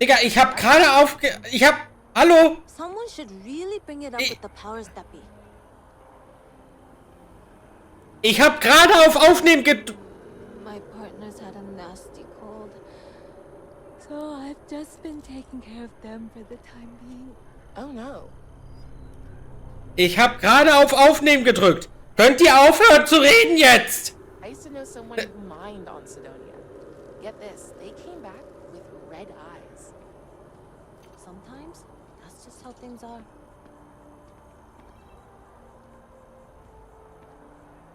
Digga, ich hab gerade Hallo? Ich hab gerade auf Aufnehmen gedrückt. My partner's had a nasty cold, so I've just been taking care of them for the time being. Oh no. Ich hab gerade auf Aufnehmen gedrückt. Könnt ihr aufhören zu reden jetzt? I used to know someone who mined on Sidonia. Get this, they came back with red eyes. Sometimes that's just how things are.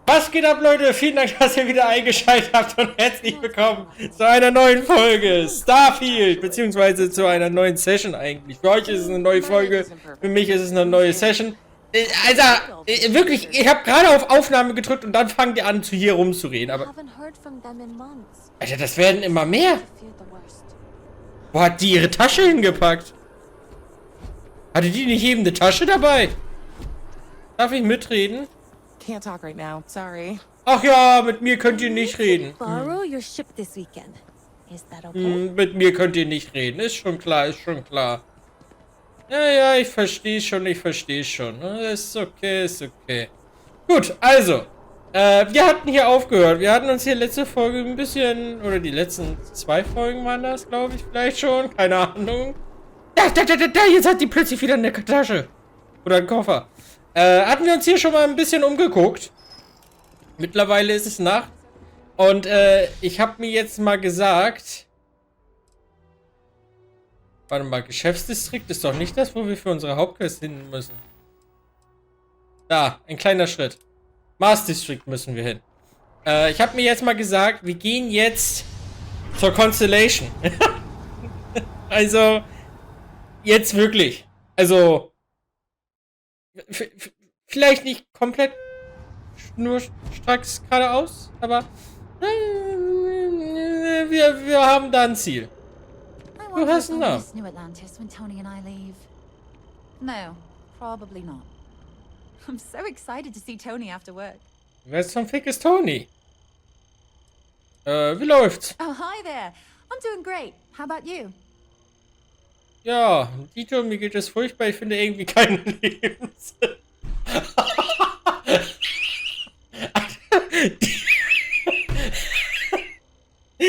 Was geht ab, Leute? Vielen Dank, dass ihr wieder eingeschaltet habt und herzlich willkommen zu einer neuen Folge Starfield, beziehungsweise zu einer neuen Session eigentlich. Für euch ist es eine neue Folge, für mich ist es eine neue Session. Also, wirklich, ich habe gerade auf Aufnahme gedrückt und dann fangen die an, zu hier rumzureden, aber... Alter, das werden immer mehr. Wo hat die ihre Tasche hingepackt? Hatte die nicht eben eine Tasche dabei? Darf ich mitreden? Can't talk right now, sorry. Ach ja, mit mir könnt ihr nicht reden. Mit mir könnt ihr nicht reden. Ist schon klar, ist schon klar. Ja, ich verstehe schon, Ist okay, ist okay. Gut, also. Wir hatten hier aufgehört. Wir hatten uns hier letzte Folge ein bisschen, oder die letzten 2 Folgen waren das, glaube ich, vielleicht schon. Keine Ahnung. Da, jetzt hat die plötzlich wieder eine Tasche. Oder einen Koffer. Hatten wir uns hier schon mal ein bisschen umgeguckt. Mittlerweile ist es Nacht. Und ich habe mir jetzt mal gesagt... Warte mal, Geschäftsdistrikt ist doch nicht das, wo wir für unsere Hauptquest hin müssen. Da, ein kleiner Schritt. Mars District müssen wir hin. Ich habe mir jetzt mal gesagt, wir gehen jetzt zur Constellation. Also, jetzt wirklich. Also... Vielleicht nicht komplett nur stracks geradeaus, aber wir haben da ein Ziel. Du hast einen Namen. No, probably not. I'm so excited to see Tony after work. Wer zum Fick ist Tony? Wie läuft's? Oh, hi there. I'm doing great. How about you? Ja, Dito, mir geht es furchtbar. Ich finde irgendwie keinen Lebenssinn.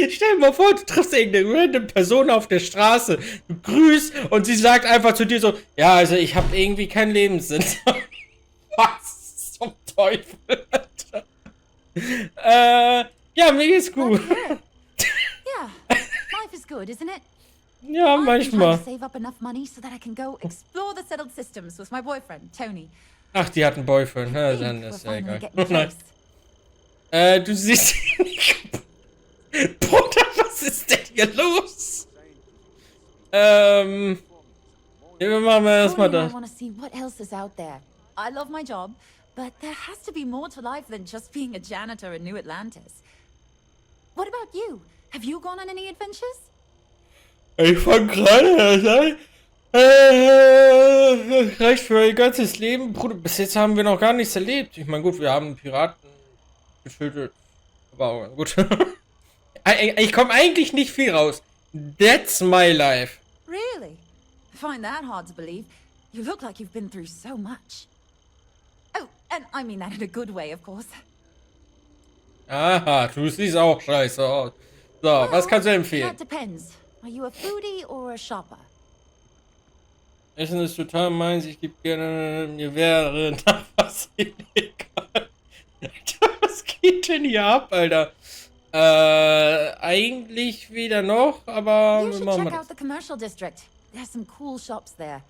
Stell dir mal vor, du triffst irgendeine random Person auf der Straße, du grüßt und sie sagt einfach zu dir so, ja, also ich habe irgendwie keinen Lebenssinn. Was zum Teufel, Alter? Ja, mir geht's gut. Yeah, life is good, isn't it? Ja, manchmal. Save up enough money so that I can go explore the settled systems with my boyfriend, Tony. Ach, die hat einen Boyfriend. Ja, dann ist ja egal. Du siehst nicht. Bruder, was ist denn hier los? Wir machen erstmal das. I want to see what else is out there. I love my job, but there has to be more to life than just being a janitor in New Atlantis. What about you? Have you gone on any adventures? Ich fang gerade erst an. Reicht für ein ganzes Leben, Bruder. Bis jetzt haben wir noch gar nichts erlebt. Ich meine, gut, wir haben Piraten getötet. Aber auch gut. Ich komme eigentlich nicht viel raus. That's my life. Really? I find that hard to believe. You look like you've been through so much. Oh, and I mean that in a good way, of course. Aha, du siehst auch scheiße aus. So, well, was kannst du empfehlen? That depends. Are you a foodie or a shopper? Essen ist total meins. Ich gebe gerne mir wäre nach was illegal. Was geht denn hier ab, Alter? Eigentlich weder noch, aber you should check out the commercial district. There's some cool shops there.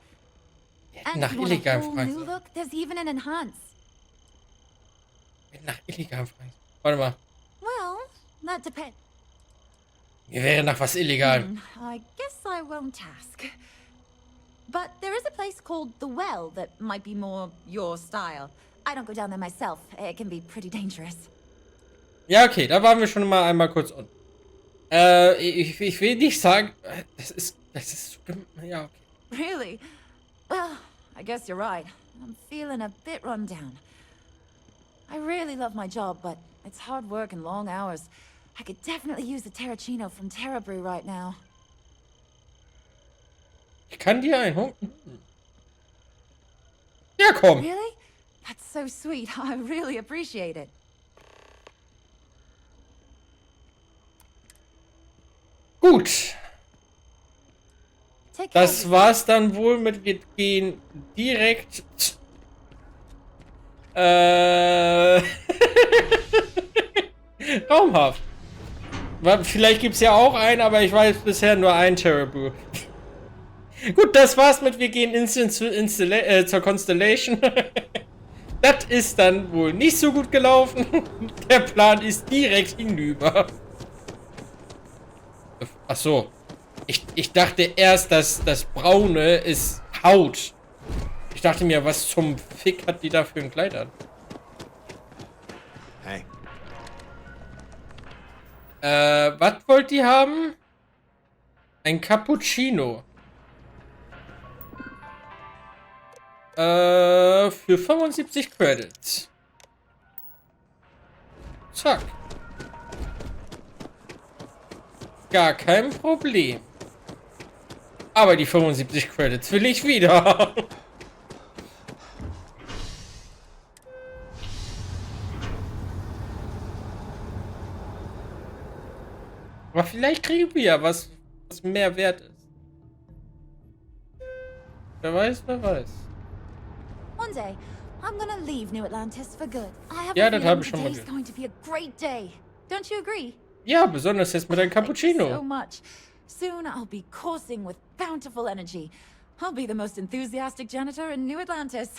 And nach you want a illegal cool fragen. new look? There's even an enhance. Nach illegal fragen. Warte mal. Well, that depends. Mir wäre nach was illegal. I guess I won't ask. But there is a place called The Well that might be more your style. I don't go down there myself. It can be pretty dangerous. Ja, okay, da waren wir schon mal einmal kurz unten. Ich will nicht sagen, das ist ja, okay. Really? Well, I guess you're right. I'm feeling a bit run down. I really love my job, but it's hard work and long hours. I could definitely use a terracino from Terra Brew right now. Ich kann dir einholen. Ja, komm. Really? That's so sweet. I really appreciate it. Gut. Take care of Das yourself. war's dann wohl mit. Wir gehen direkt. Raumhaft. Vielleicht gibt's ja auch einen, aber ich weiß bisher nur einen Terrible. Gut, das war's mit. Wir gehen instant zur Constellation. Das ist dann wohl nicht so gut gelaufen. Der Plan ist direkt hinüber. Ach so. Ich dachte erst, dass das Braune ist Haut. Ich dachte mir, was zum Fick hat die da für ein Kleid an? Hey. Was wollt ihr haben? Ein Cappuccino. Für 75 Credits. Zack. Gar kein Problem. Aber die 75 Credits will ich wieder. Aber vielleicht kriegen wir ja was mehr wert ist. Wer weiß, wer weiß. One day, I'm gonna leave New Atlantis for good. I have Ja, a das feeling habe ich schon mal today's gehört. going to be a great day. Don't you agree? Ja, besonders jetzt mit einem Thank you so Cappuccino. much. Soon I'll be coursing with bountiful energy. I'll be the most enthusiastic janitor in New Atlantis.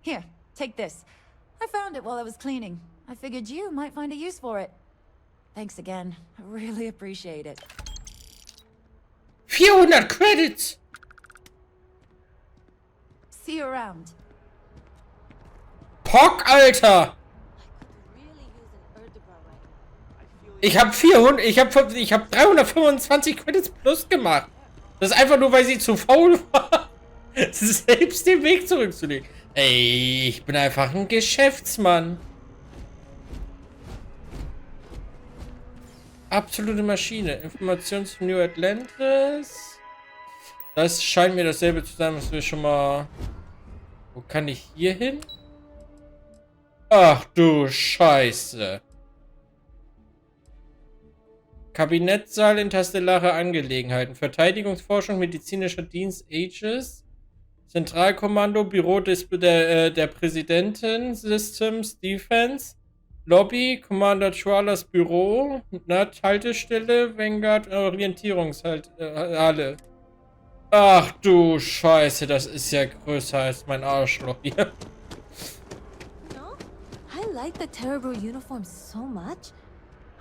Here, take this. I found it while I was cleaning. I figured you might find a use for it. Thanks again. I really appreciate it. 400 Credits! See you around. Pock, Alter! Ich habe 400, ich habe 325 Credits plus gemacht. Das ist einfach nur, weil sie zu faul war, selbst den Weg zurückzulegen. Ey, ich bin einfach ein Geschäftsmann. Absolute Maschine. Information zu New Atlantis. Das scheint mir dasselbe zu sein, was wir schon mal... Wo kann ich hier hin? Ach du Scheiße. Kabinettsaal, interstellare Angelegenheiten, Verteidigungsforschung, medizinischer Dienst, Aegis, Zentralkommando, Büro der Präsidentin, Systems, Defense, Lobby, Commander Chualas Büro, Haltestelle, Vanguard, Orientierungshalle. Ach du Scheiße, das ist ja größer als mein Arschloch hier. No, I like the terrible uniform so much.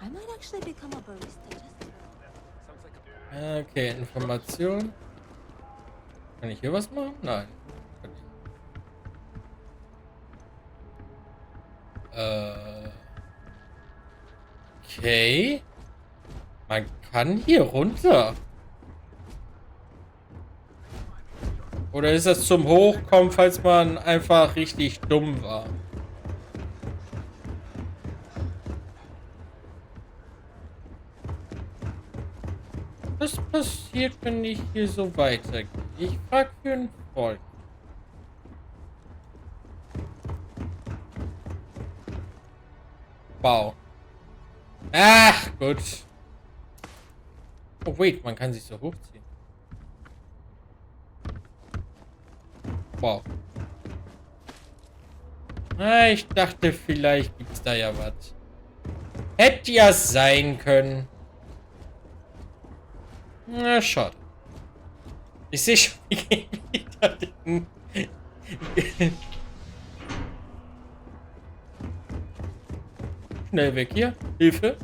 I might actually become a barista just Okay, Information. Kann ich hier was machen? Nein. Okay. Man kann hier runter. Oder ist das zum Hochkommen, falls man einfach richtig dumm war? Was passiert, wenn ich hier so weitergehe? Ich frage für einen Freund. Wow. Ach, gut. Oh, wait, man kann sich so hochziehen. Wow. Ich dachte, vielleicht gibt's da ja was. Hätte ja sein können. Na, schade. Ich sehe schon, wir gehen wieder den... Schnell weg hier. Hilfe.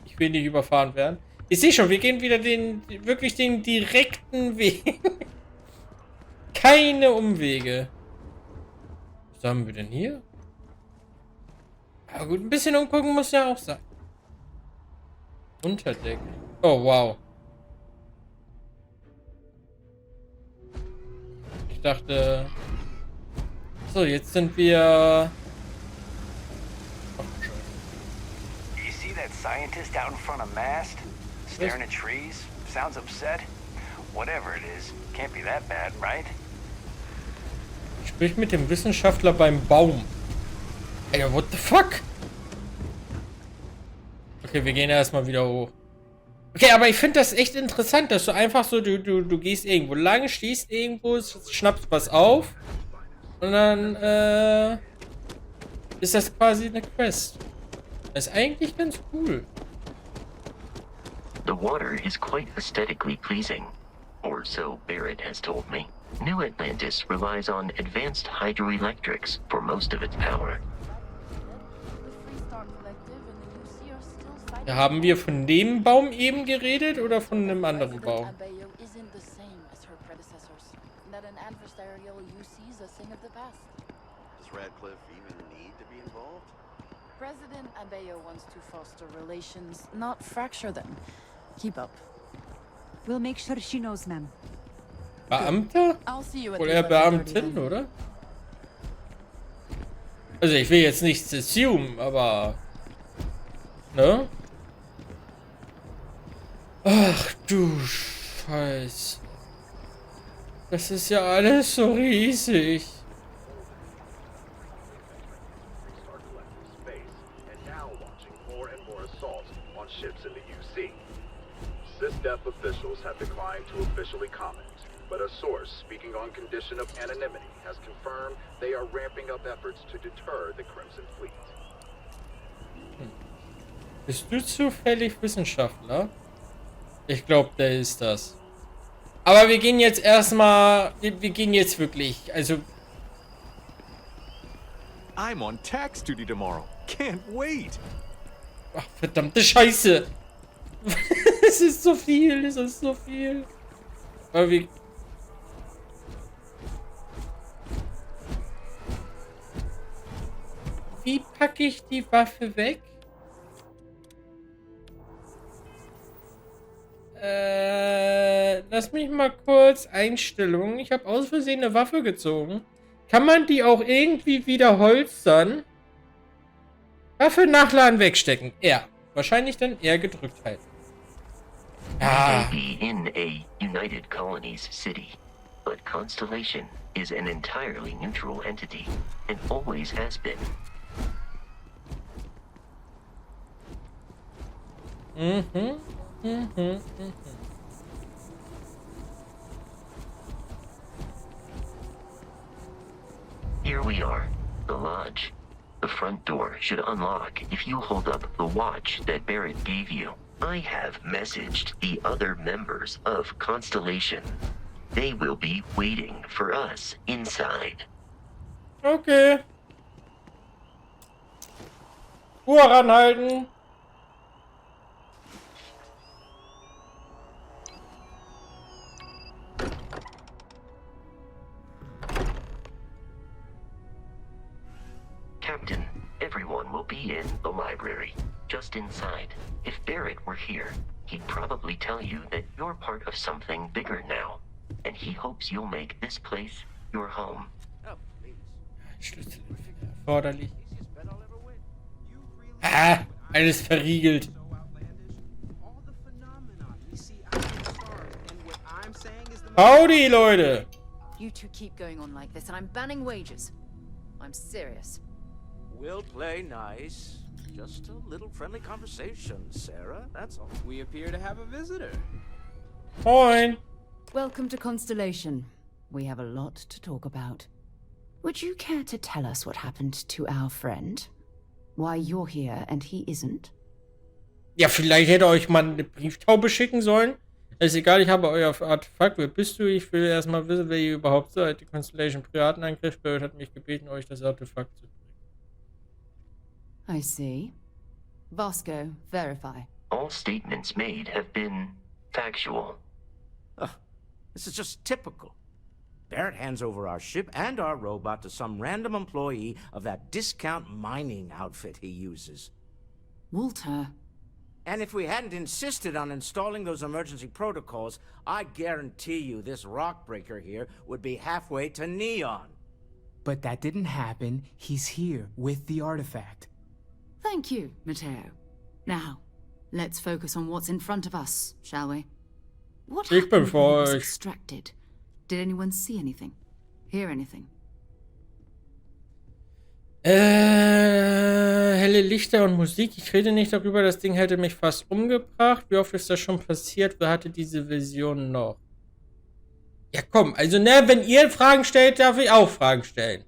Ich will nicht überfahren werden. Ich sehe schon, wir gehen wieder wirklich den direkten Weg. Keine Umwege. Was haben wir denn hier? Aber gut, ein bisschen umgucken muss ja auch sein. Unterdeck. Oh, wow. Ich dachte... So, jetzt sind wir... You see that scientist out in front of mast? Staring at trees? Sounds upset? Whatever it is, can't be that bad, right? Sprich mit dem Wissenschaftler beim Baum. Ey, what the fuck? Okay, wir gehen erstmal wieder hoch. Okay, aber ich finde das echt interessant, dass du einfach so, du gehst irgendwo lang, stehst irgendwo, schnappst was auf und dann, ist das quasi eine Quest. Das ist eigentlich ganz cool. The water is quite aesthetically pleasing, or so Barrett has told me. New Atlantis relies on advanced hydroelectrics for most of its power. Ja, haben wir von dem Baum eben geredet oder von einem anderen Baum? President Abeyo wants to foster relations, not fracture them. Keep up. We'll make sure she knows, ma'am. Beamter? I'll see you at Oder Beamtin, oder? Also ich will jetzt nichts assume, aber... Ne? Ach du Scheiße. Das ist ja alles so riesig. SysDef officials have declined to officially comment, but a source speaking on condition of anonymity has confirmed they are ramping up efforts to deter the Crimson Fleet. Bist du zufällig Wissenschaftler? Ich glaube, der ist das. Aber wir gehen jetzt erstmal. Wir gehen jetzt wirklich. Also. I'm on tax duty tomorrow. Can't wait. Ach, verdammte Scheiße. Es ist so viel. Es ist so viel. Aber wie. Wie packe ich die Waffe weg? Lass mich mal kurz Einstellungen. Ich habe aus Versehen eine Waffe gezogen. Kann man die auch irgendwie wieder holstern? Waffe nachladen, wegstecken. R. Wahrscheinlich dann R gedrückt halten. May be in a United Colonies city, but Constellation is an entirely neutral entity and always has been. Here we are, the lodge. The front door should unlock if you hold up the watch that Barrett gave you. I have messaged the other members of Constellation. They will be waiting for us inside. Okay. Uhr ranhalten. Captain, everyone will be in the library, just inside. If Barrett were here, he'd probably tell you that you're part of something bigger now, and he hopes you'll make this place your home. Schlüssel erforderlich. Ah, alles verriegelt. Howdy, Leute. You two keep going on like this, and I'm banning wages. I'm serious. We'll play nice. Just a little friendly conversation, Sarah. That's all. We appear to have a visitor. Moin. Welcome to Constellation. We have a lot to talk about. Would you care to tell us what happened to our friend? Why you're here and he isn't? Ja, vielleicht hätte euch mal eine Brieftaube schicken sollen. Ist egal, ich habe euer Artefakt. Wer bist du? Ich will erstmal wissen, wer ihr überhaupt seid. Die Constellation Piratenangriff. Barrett hat mich gebeten, euch das Artefakt zu bringen. I see. Vasco, verify. All statements made have been factual. This is just typical. Barrett hands over our ship and our robot to some random employee of that discount mining outfit he uses. Walter. And if we hadn't insisted on installing those emergency protocols, I guarantee you this rock breaker here would be halfway to Neon. But that didn't happen. He's here with the artifact. Thank you, Matteo. Now, let's focus on what's in front of us, shall we? What Ich bin happened für when it was euch. extracted? Did anyone see anything? Hear anything? Helle Lichter und Musik. Ich rede nicht darüber, das Ding hätte mich fast umgebracht. Wie oft ist das schon passiert? Wer hatte diese Vision noch? Ja, komm. Also, ne, wenn ihr Fragen stellt, darf ich auch Fragen stellen.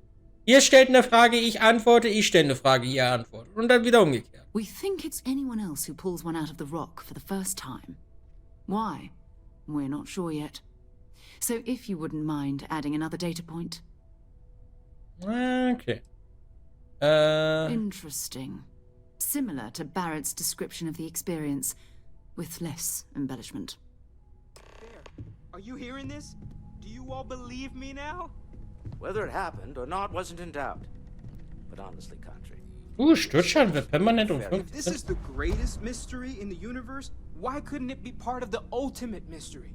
Ihr stellt eine Frage, ich antworte, ich stelle eine Frage, ihr antwortet. Und dann wieder umgekehrt. We think it's anyone else who pulls one out of the rock for the first time. Why? We're not sure yet. So if you wouldn't mind adding another data point. Okay. Interesting. Similar to Barrett's description of the experience, with less embellishment. Are you hearing this? Do you all believe me now? Whether it happened or not wasn't in doubt. But honestly, Country. Sturzschaden wird permanent um If this 15. is the greatest mystery in the universe, why couldn't it be part of the ultimate mystery?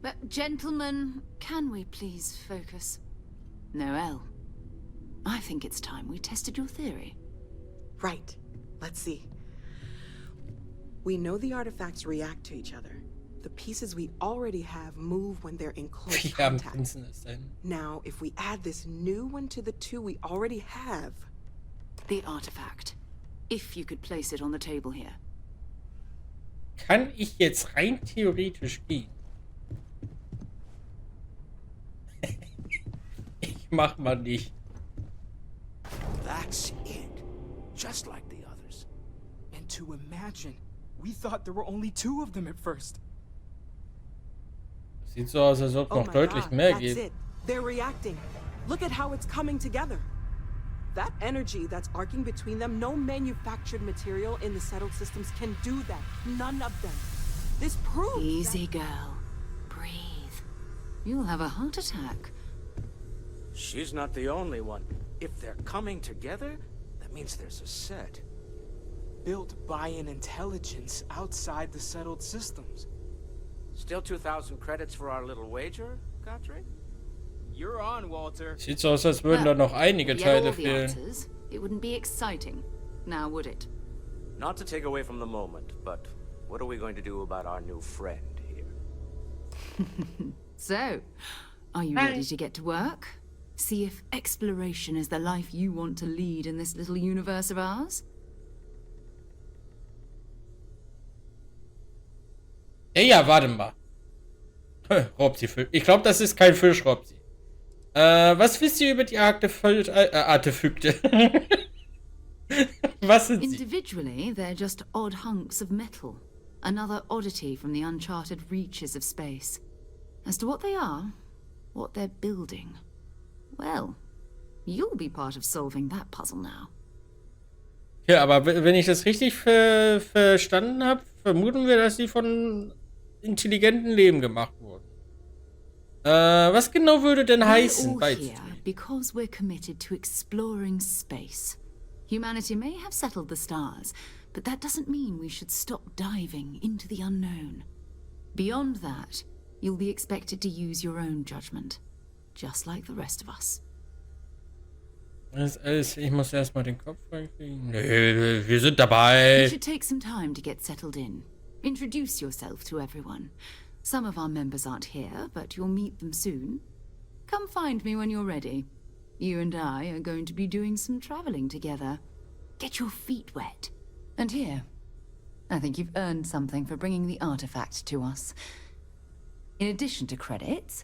But gentlemen, can we please focus? Noelle, I think it's time we tested your theory. Right. Let's see. We know the artifacts react to each other. The pieces we already have move when they're in close Wie am contact. Prinzen es denn? Now, if we add this new one to the two we already have... The artifact. If you could place it on the table here. Kann ich jetzt rein theoretisch gehen? Ich mach mal nicht. That's it. Just like the others. And to imagine, we thought there were only 2 of them at first. Sieht so aus, als ob Oh noch my deutlich God, mehr that's geht. it. They're reacting. Look at how it's coming together. That energy that's arcing between them, no manufactured material in the settled systems can do that. None of them. This proves Easy, girl. Breathe. You'll have a heart attack. She's not the only one. If they're coming together, that means there's a set. Built by an intelligence outside the settled systems. Still 2,000 credits for our little wager, Country? You're on, Walter. Sieht so aus, als würden da noch einige We had Teile all the fehlen. answers. It wouldn't be exciting. Now, would it? Not to take away from the moment, but what are we going to do about our new friend here? So, are you ready to get to work? See if exploration is the life you want to lead in this little universe of ours? Ja, warte mal. Robsi, ich glaube, das ist kein Fisch, Robsi. Was wisst ihr über die Artefakte? Was sind sie? Individually, they're just odd hunks of metal. Another oddity from the uncharted reaches of space. As to what they are, what they're building, well, you'll be part of solving that puzzle now. Ja, aber wenn ich das richtig verstanden habe, vermuten wir, dass sie von intelligenten Leben gemacht wurden. Was genau würde denn heißen, We're all here because we're committed to exploring space. Humanity may have settled the stars, but that doesn't mean we should stop diving into the unknown. Beyond that, you'll be expected to use your own judgment, just like the rest of us. Das ist alles, ich muss erstmal den Kopf reinkriegen. Nö, wir sind dabei. You should take some time to get settled in. Introduce yourself to everyone. Some of our members aren't here, but you'll meet them soon. Come find me when you're ready. You and I are going to be doing some traveling together. Get your feet wet. And here, I think you've earned something for bringing the artifact to us. In addition to credits,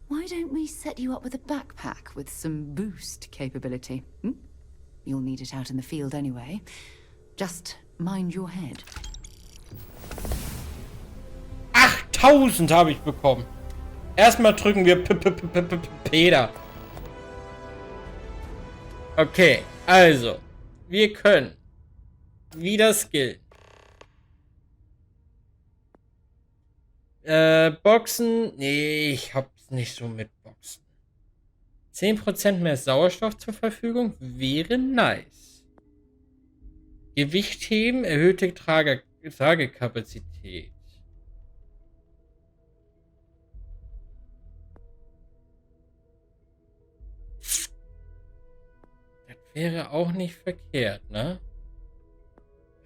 why don't we set you up with a backpack with some boost capability? You'll need it out in the field anyway. Just mind your head. 8000 habe ich bekommen. Erstmal drücken wir Peter. Okay, also. Wir können wieder skillen. Boxen. Nee, ich hab's nicht so mit Boxen. 10% mehr Sauerstoff zur Verfügung wäre nice. Gewicht heben, erhöhte Tragekapazität. Das wäre auch nicht verkehrt, ne?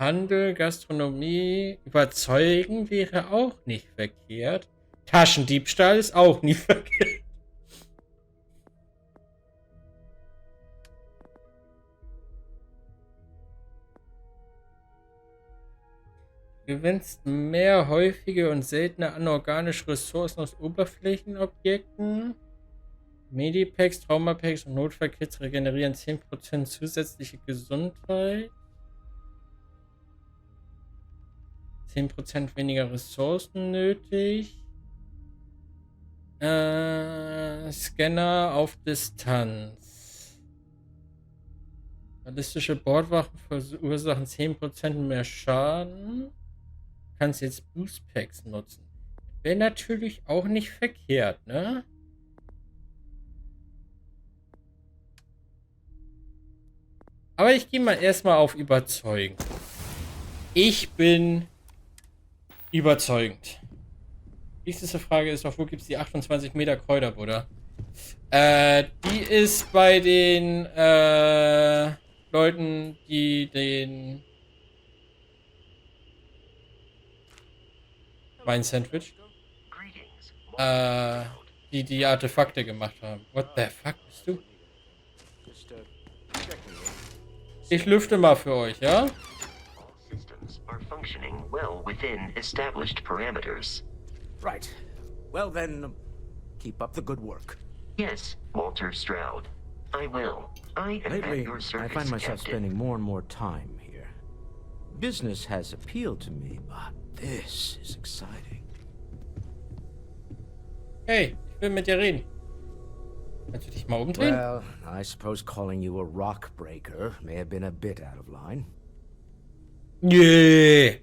Handel, Gastronomie, überzeugen wäre auch nicht verkehrt. Taschendiebstahl ist auch nicht verkehrt. Du gewinnst mehr häufige und seltene anorganische Ressourcen aus Oberflächenobjekten. Medipacks, Traumapacks und Notfallkits regenerieren 10% zusätzliche Gesundheit. 10% weniger Ressourcen nötig. Scanner auf Distanz. Ballistische Bordwachen verursachen 10% mehr Schaden. Kannst jetzt Boost Packs nutzen. Wäre natürlich auch nicht verkehrt, ne? Aber ich gehe mal erstmal auf überzeugend. Ich bin überzeugend. Die nächste Frage ist doch, wo gibt es die 28 Meter Kräuterbutter? Die ist bei den Leuten, die den mein Sandwich die Artefakte gemacht haben. What the fuck bist du? Ich lüfte mal für euch, ja? All systems are functioning well within established parameters. Right. Well then, keep up the good work. Yes, Walter Stroud. I will. I am Lately, at your service, I find myself Captain. spending more and more time here. Business has appealed to me, but this is exciting. Hey, ich will mit dir reden. Kannst du dich mal umdrehen? Well, I suppose calling you a rock breaker may have been a bit out of line. Yeah.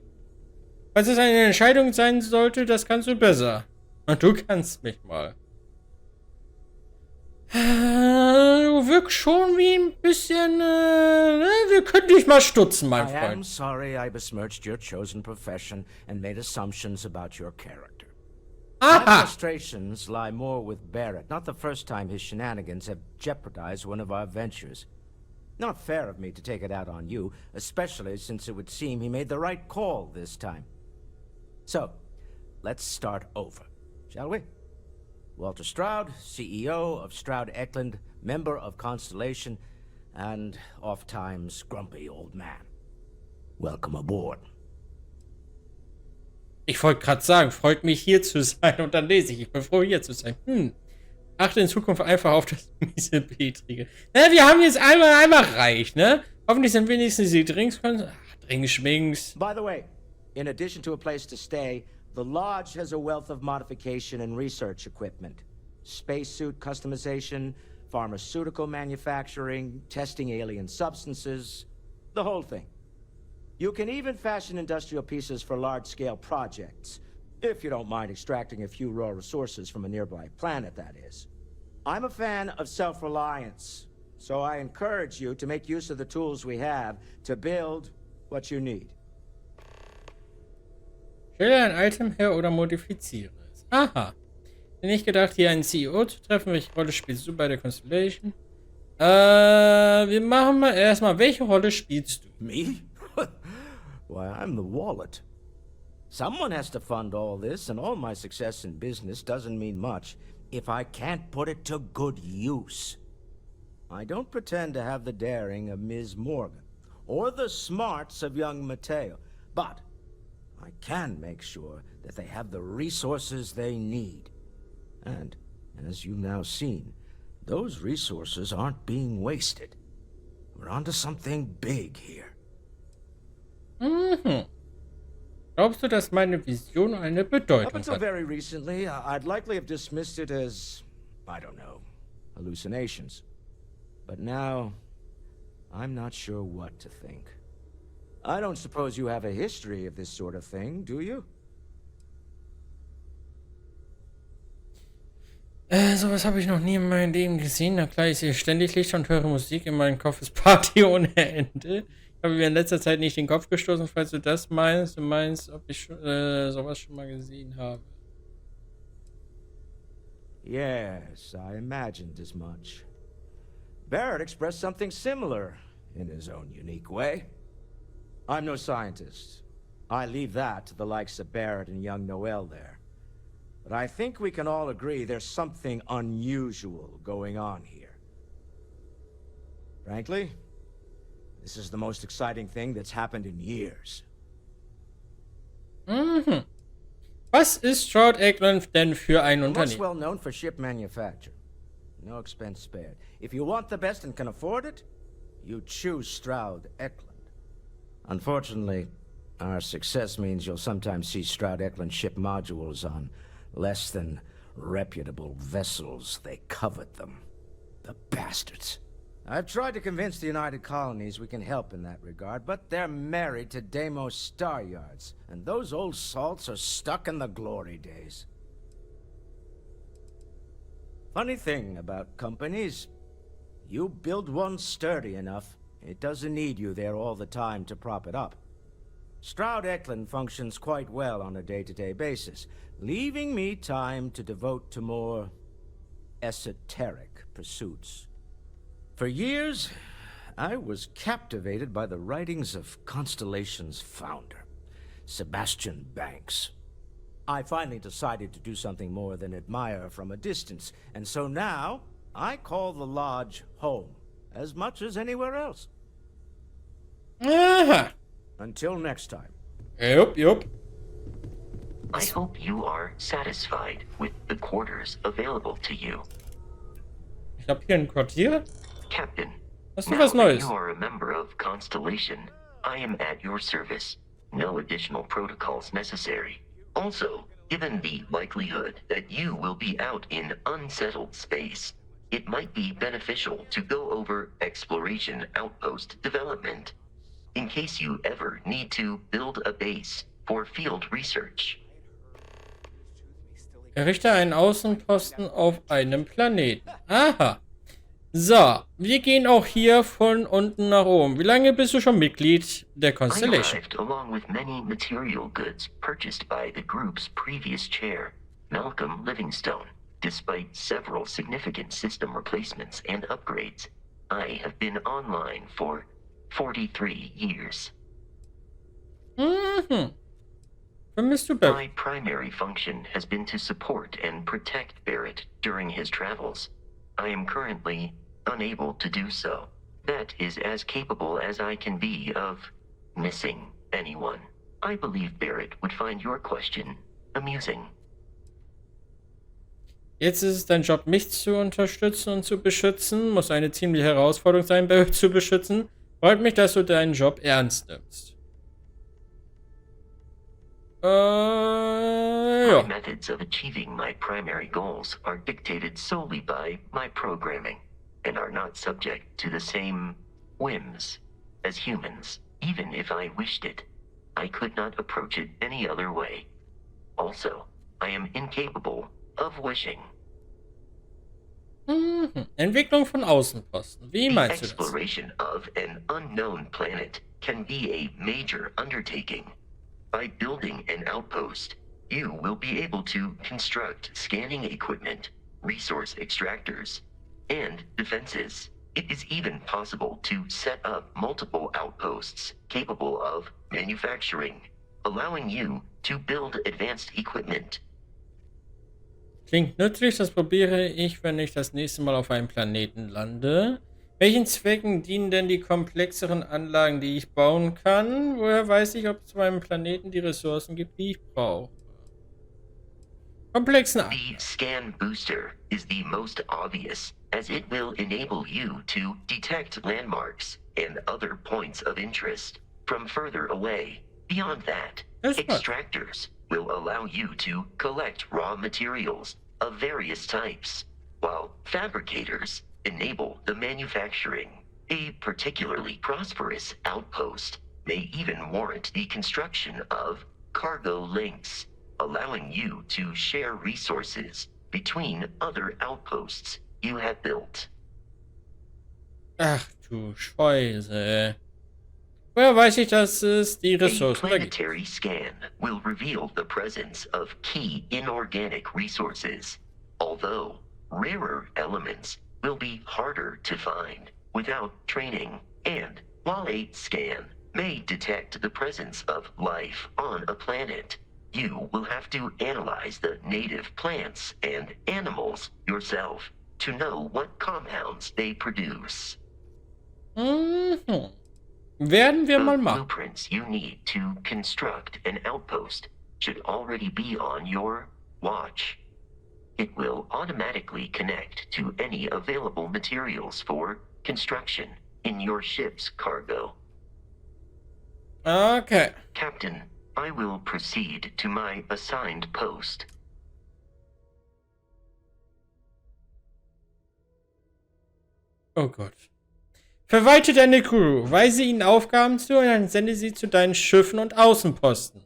Falls es eine Entscheidung sein sollte, das kannst du besser. Und du kannst mich mal. Du wirkst schon wie ein bisschen, wir können dich mal stutzen, mein I am Freund. sorry I besmirched your chosen profession and made assumptions about your character. My Aha! frustrations lie more with Barrett. Not the first time his shenanigans have jeopardized one of our ventures. Not fair of me to take it out on you, especially since it would seem he made the right call this time. So, let's start over, shall we? Walter Stroud, CEO of Stroud Eklund, member of Constellation, and oft-times grumpy old man. Welcome aboard. Ich wollte gerade sagen, freut mich hier zu sein und dann lese ich bin froh hier zu sein. Achte in Zukunft einfach auf das miese Betrige. Na, wir haben jetzt einmal reich, ne? Hoffentlich sind wenigstens die Drinks. Trinkschminks. By the way, in addition to a place to stay, the Lodge has a wealth of modification and research equipment. Spacesuit customization, pharmaceutical manufacturing, testing alien substances, the whole thing. You can even fashion industrial pieces for large-scale projects, if you don't mind extracting a few raw resources from a nearby planet, that is. I'm a fan of self-reliance, so I encourage you to make use of the tools we have to build what you need. Stelle ein Item her oder modifiziere es. Aha. Bin nicht gedacht, hier einen CEO zu treffen. Welche Rolle spielst du bei der Constellation? Wir machen mal erstmal, welche Rolle spielst du? Me? Why, I'm the wallet. Someone has to fund all this, and all my success in business doesn't mean much if I can't put it to good use. I don't pretend to have the daring of Ms. Morgan, or the smarts of young Mateo, but I can make sure that they have the resources they need. And, as you've now seen, those resources aren't being wasted. We're onto something big here. Glaubst du, dass meine Vision eine Bedeutung Up until hat? very recently, I'd likely have dismissed it as, I don't know, hallucinations. But now, I'm not sure what to think. I don't suppose you have a history of this sort of thing, do you? Sowas habe ich noch nie in meinem Leben gesehen. Na klar, ich sehe ständig Lichter und höre Musik in meinem Kopf. Ist Party ohne Ende. Ich habe mir in letzter Zeit nicht den Kopf gestoßen, falls du das meinst. Du meinst, ob ich sowas schon mal gesehen habe. Yes, I imagined as much. Barrett expressed something similar in his own unique way. I'm no scientist. I leave that to the likes of Barrett and young Noel there. But I think we can all agree there's something unusual going on here. Frankly, this is the most exciting thing that's happened in years. Mhm. Was ist Stroud Eklund denn für ein Most Unternehmen? well known for ship manufacture. No expense spared. If you want the best and can afford it, you choose Stroud Eklund. Unfortunately, our success means you'll sometimes see Stroud Eklund ship modules on less than reputable vessels. They covet them. The bastards. I've tried to convince the United Colonies we can help in that regard, but they're married to Deimos Star Yards, and those old salts are stuck in the glory days. Funny thing about companies, you build one sturdy enough, it doesn't need you there all the time to prop it up. Stroud Eklund functions quite well on a day-to-day basis, leaving me time to devote to more esoteric pursuits. For years, I was captivated by the writings of Constellation's founder, Sebastian Banks. I finally decided to do something more than admire from a distance, and so now I call the lodge home, as much as anywhere else. Aha. Until next time. Yup. I hope you are satisfied with the quarters available to you. Ich habe hier ein Quartier. Captain, Das ist now was that Neues. you are a member of Constellation, I am at your service. No additional protocols necessary. Also, given the likelihood that you will be out in unsettled space, it might be beneficial to go over exploration outpost development, in case you ever need to build a base for field research. Errichte einen Außenposten auf einem Planeten. Aha. So, wir gehen auch hier von unten nach oben. Wie lange bist du schon Mitglied der I Constellation? arrived along with many material goods purchased by the group's previous chair, Malcolm Livingstone. Despite several significant system replacements and upgrades, I have been online for 43 years. Mhm. Vermisst du Barrett? My primary function has been to support and protect Barrett during his travels. I am currently unable to do so. That is as capable as I can be of missing anyone. I believe Barrett would find your question amusing. Jetzt ist es dein Job, mich zu unterstützen und zu beschützen. Muss eine ziemliche Herausforderung sein, Barrett zu beschützen. Freut mich, dass du deinen Job ernst nimmst. Ja. My methods of achieving my primary goals are dictated solely by my programming and are not subject to the same whims as humans. Even if I wished it, I could not approach it any other way. Also, I am incapable of wishing. Mhm. Entwicklung von Außenposten. Wie The meinst du das? exploration of an unknown planet can be a major undertaking. By building an outpost, you will be able to construct scanning equipment, resource extractors, and defenses. It is even possible to set up multiple outposts capable of manufacturing, allowing you to build advanced equipment. Klingt nützlich, das probiere ich, wenn ich das nächste Mal auf einem Planeten lande. Welchen Zwecken dienen denn die komplexeren Anlagen, die ich bauen kann? Woher weiß ich, ob es auf meinem Planeten die Ressourcen gibt, die ich brauche? Komplexen Anlagen. The scan booster is the most obvious, as it will enable you to detect landmarks and other points of interest from further away. Beyond that, extractors will allow you to collect raw materials of various types, while fabricators enable the manufacturing. A particularly prosperous outpost may even warrant the construction of cargo links, allowing you to share resources between other outposts you have built. Ach du Scheiße. Woher weiß ich, dass es die A Ressourcen da gibt? planetary scan will reveal the presence of key inorganic resources, although rarer elements will be harder to find without training. And while a scan may detect the presence of life on a planet. You will have to analyze the native plants and animals yourself to know what compounds they produce. Mhm. Werden wir mal The machen. blueprints you need to construct an outpost should already be on your watch. It will automatically connect to any available materials for construction in your ship's cargo. Okay. Captain, I will proceed to my assigned post. Oh Gott. Verwalte deine Crew, weise ihnen Aufgaben zu und dann sende sie zu deinen Schiffen und Außenposten.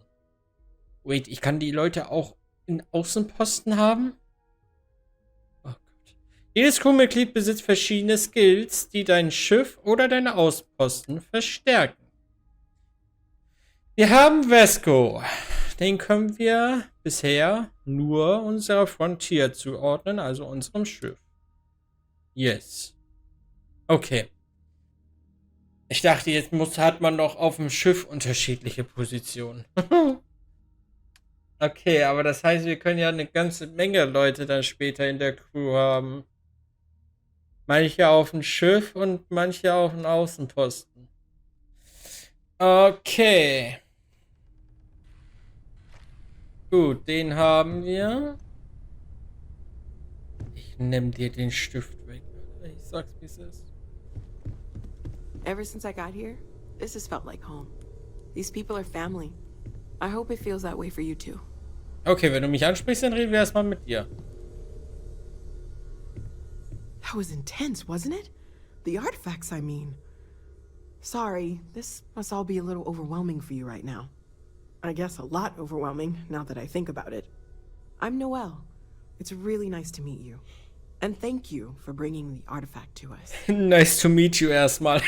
Wait, ich kann die Leute auch in Außenposten haben? Oh Gott. Jedes Crewmitglied besitzt verschiedene Skills, die dein Schiff oder deine Außenposten verstärken. Wir haben Vesco. Den können wir bisher nur unserer Frontier zuordnen, also unserem Schiff. Yes. Okay. Ich dachte, jetzt hat man noch auf dem Schiff unterschiedliche Positionen. Okay, aber das heißt, wir können ja eine ganze Menge Leute dann später in der Crew haben. Manche auf dem Schiff und manche auf dem Außenposten. Okay. Gut, den haben wir. Ich nehme dir den Stift weg. Ich sag's, wie es ist. Ever since I got here, this has felt like home. These people are family. I hope it feels that way for you too. Okay, wenn du mich ansprichst, dann reden wir erstmal mit dir. That was intense, wasn't it? The artifacts, I mean. Sorry, this must all be a little overwhelming for you right now. I guess a lot overwhelming, now that I think about it. I'm Noelle. It's really nice to meet you. And thank you for bringing the artifact to us. Nice to meet you erstmal.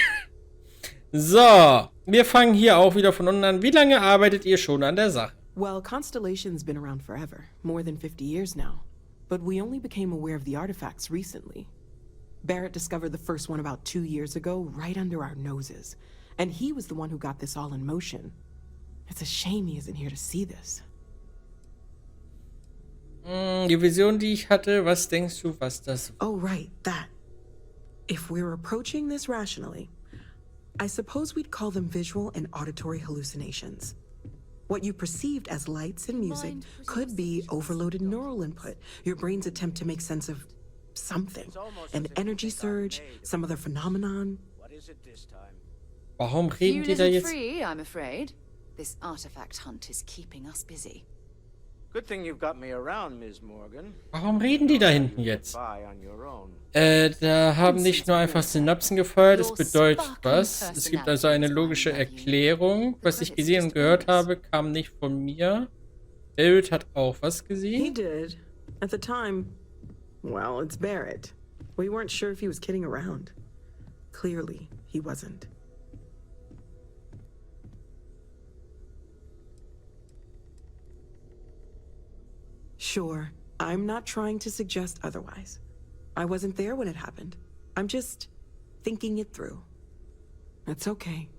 So, wir fangen hier auch wieder von unten an. Wie lange arbeitet ihr schon an der Sache? Well, Constellation's been around forever, more than 50 years now. But we only became aware of the artifacts recently. Barrett discovered the first one about 2 years ago, right under our noses. And he was the one who got this all in motion. It's a shame he isn't here to see this. Die Vision, die ich hatte, was denkst du, was das... Oh, right, that. If we're approaching this rationally, I suppose we'd call them visual and auditory hallucinations. What you perceived as lights and music could be overloaded neural input, your brain's attempt to make sense of something. An energy surge, some other phenomenon. Warum reden die da jetzt? Free, I'm afraid. This artifact hunt is keeping us busy. Good thing you've got me around, Ms. Morgan. Warum reden die da hinten jetzt? Da haben nicht nur einfach Synapsen gefeuert, es bedeutet was. Es gibt also eine logische Erklärung. Was ich gesehen und gehört habe, kam nicht von mir. Barrett hat auch was gesehen. He did. At the time, well, it's Barrett. We weren't sure if he was kidding around. Clearly, he wasn't. Sure, I'm not trying to suggest otherwise. I wasn't there when it happened. I'm just thinking it through. That's okay.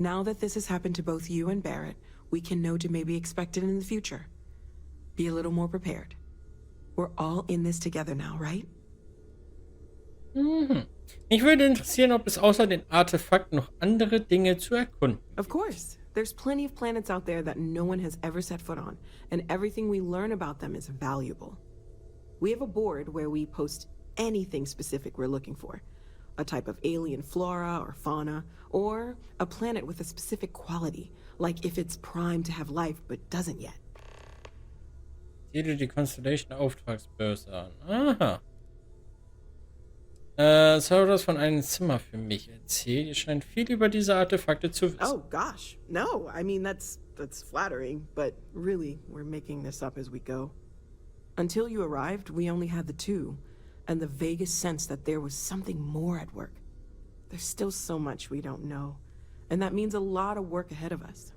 Now that this has happened to both you and Barrett, we can know to maybe expect it in the future. Be a little more prepared. We're all in this together now, right? Mhm. Mich würde interessieren, ob es außer den Artefakten noch andere Dinge zu erkunden gibt. Of course. There's plenty of planets out there that no one has ever set foot on, and everything we learn about them is valuable. We have a board where we post anything specific we're looking for. A type of alien flora or fauna, or a planet with a specific quality, like if it's primed to have life but doesn't yet. Sieh dir die Constellation Auftragsbörse an. Aha. Sauros von einem Zimmer für mich erzählt. Ihr scheint viel über diese Artefakte zu wissen. Oh gosh, no. I mean, that's flattering, but really, we're making this up as we go. Until you arrived, we only had the two, and the vaguest sense that there was something more at work. There's still so much we don't know, and that means a lot of work ahead of us.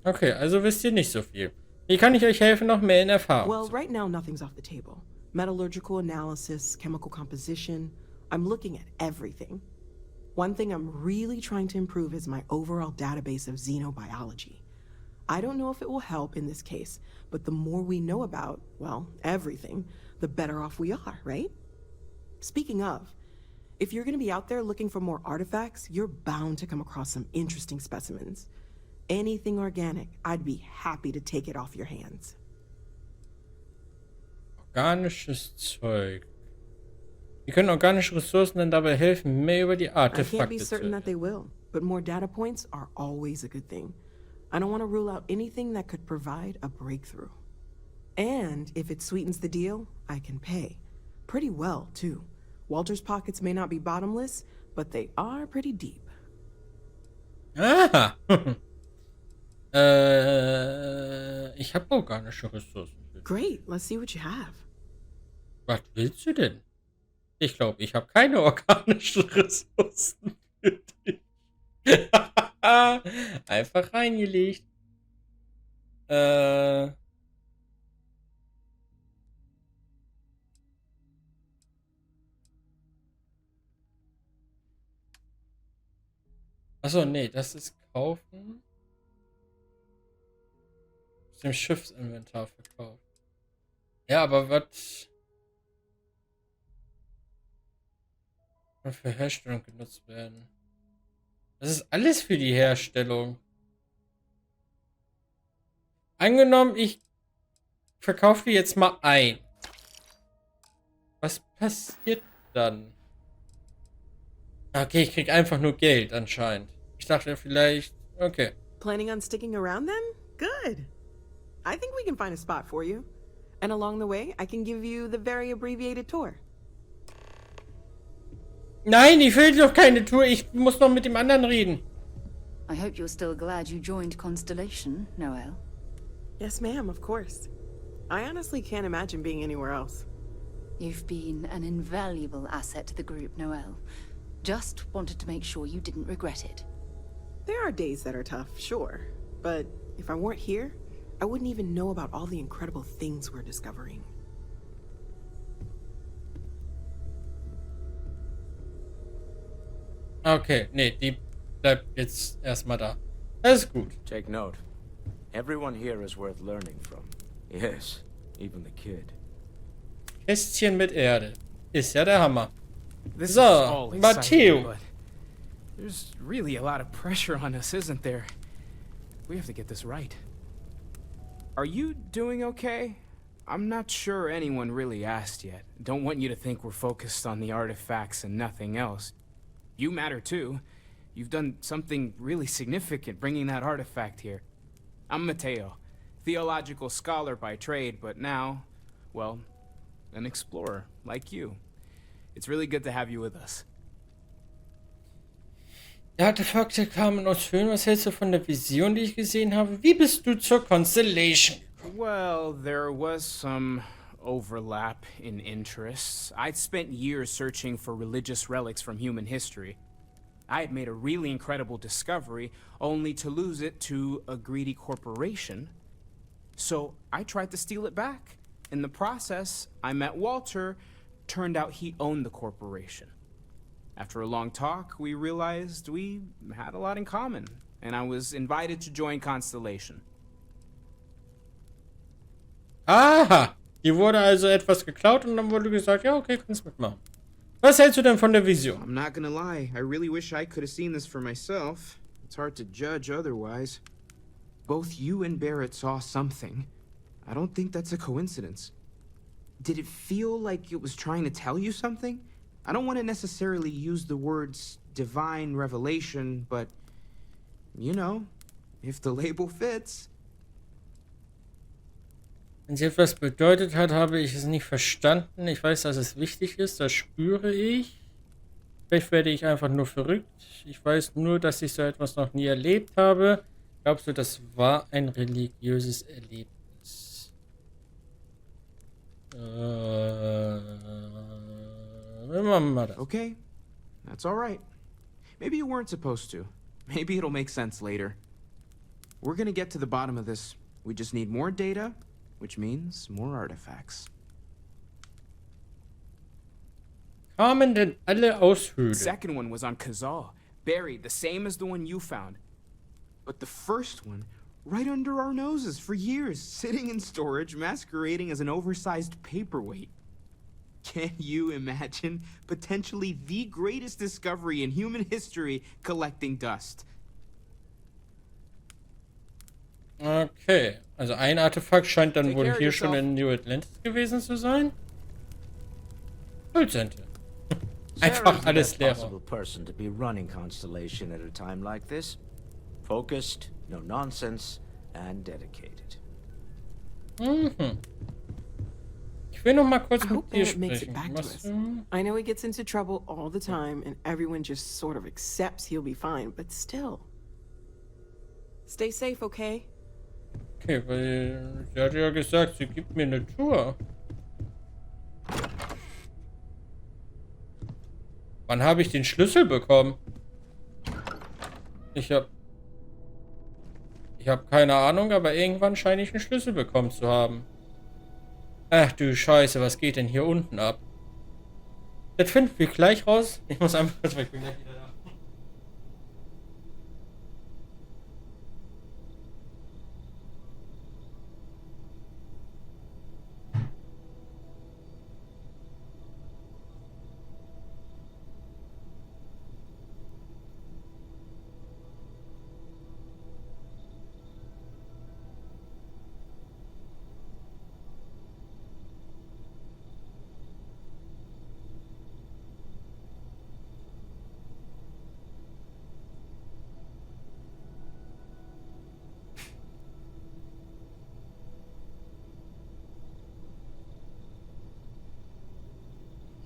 Okay, also wisst ihr nicht so viel. Wie kann ich euch helfen, noch mehr in Erfahrung? Well, right now nothing's off the table. Metallurgical analysis, chemical composition. I'm looking at everything. One thing I'm really trying to improve is my overall database of xenobiology. I don't know if it will help in this case, but the more we know about, well, everything, the better off we are, right? Speaking of, if you're going to be out there looking for more artifacts, you're bound to come across some interesting specimens. Anything organic, I'd be happy to take it off your hands. Organisches Zeug. Wie können organische Ressourcen denn dabei helfen, mehr über die I can't be Artefakte zu certain that erfahren? they will, but more data points are always a good thing. I don't want to rule out anything that could provide a breakthrough. And if it sweetens the deal, I can pay. Pretty well, too. Walter's pockets may not be bottomless, but they are pretty deep. Ah! Ich habe organische Ressourcen. Great, let's see what you have. Was willst du denn? Ich glaube, ich habe keine organischen Ressourcen für dich. Einfach reingelegt. Achso, nee, das ist kaufen. Aus dem Schiffsinventar verkauft. Ja, aber was kann für Herstellung genutzt werden? Das ist alles für die Herstellung. Angenommen, ich verkaufe jetzt mal ein. Was passiert dann? Okay, ich krieg einfach nur Geld anscheinend. Ich dachte vielleicht, okay. Planning on sticking around then? Good. I think we can find a spot for you. And along the way, I can give you the very abbreviated tour. Nein, ich will doch keine Tour. Ich muss noch mit dem anderen reden. I hope you're still glad you joined Constellation, Noel. Yes, ma'am, of course. I honestly can't imagine being anywhere else. You've been an invaluable asset to the group, Noel. Just wanted to make sure you didn't regret it. There are days that are tough, sure. But if I weren't here, I wouldn't even know about all the incredible things we're discovering. Okay, nee, die bleibt jetzt erstmal da. Das ist gut. Take note. Everyone here is worth learning from. Yes, even the kid. Kästchen mit Erde. Ist ja der Hammer. This So, is all exciting, Matteo. but there's really a lot of pressure on us, isn't there? We have to get this right. Are you doing okay? I'm not sure anyone really asked yet. Don't want you to think we're focused on the artifacts and nothing else. You matter too. You've done something really significant bringing that artifact here. I'm Matteo, theological scholar by trade, but now, well, an explorer like you. It's really good to have you with us. Die Artefakte kamen aus Höhen. Was hältst du von der Vision, die ich gesehen habe? Wie bist du zur Constellation gekommen? Well, there was some overlap in interests. I'd spent years searching for religious relics from human history. I had made a really incredible discovery, only to lose it to a greedy corporation. So I tried to steal it back. In the process, I met Walter. Turned out he owned the corporation. After a long talk, we realized we had a lot in common, and I was invited to join Constellation. Aha! Hier wurde also etwas geklaut und dann wurde gesagt, ja, okay, kannst mitmachen. Was hältst du denn von der Vision? I'm not gonna lie, I really wish I could have seen this for myself. It's hard to judge otherwise. Both you and Barrett saw something. I don't think that's a coincidence. Did it feel like it was trying to tell you something? I don't want to necessarily use the words divine revelation, but, you know, if the label fits. Wenn sie etwas bedeutet hat, habe ich es nicht verstanden. Ich weiß, dass es wichtig ist, das spüre ich. Vielleicht werde ich einfach nur verrückt. Ich weiß nur, dass ich so etwas noch nie erlebt habe. Glaubst du, das war ein religiöses Erlebnis? Okay, that's all right. Maybe you weren't supposed to. Maybe it'll make sense later. We're gonna get to the bottom of this. We just need more data, which means more artifacts. kamen denn alle aus The Höhle? second one was on Kazal, buried, the same as the one you found. But the first one, right under our noses for years, sitting in storage, masquerading as an oversized paperweight. Can you imagine potentially the greatest discovery in human history collecting dust? Okay, also ein Artefakt scheint dann Take wohl care of hier schon yourself. in New Atlantis gewesen zu sein. Holzente. Einfach alles leer. Possible person to be running Constellation at a time like this. Focused, no nonsense, and dedicated. Mhm. Ich will noch mal kurz I mit hope dir Barrett makes it sprechen. back to Was, us. I know he gets into trouble all the time, and everyone just sort of accepts he'll be fine, but still. Stay safe, okay? okay, weil sie hat ja gesagt, sie gibt mir eine Tour. Wann habe ich den Schlüssel bekommen? Ich habe keine Ahnung, aber irgendwann scheine ich einen Schlüssel bekommen zu haben. Ach du Scheiße, was geht denn hier unten ab? Das finden wir gleich raus. Ich muss einfach kurz weg. Ich bin gleich wieder da.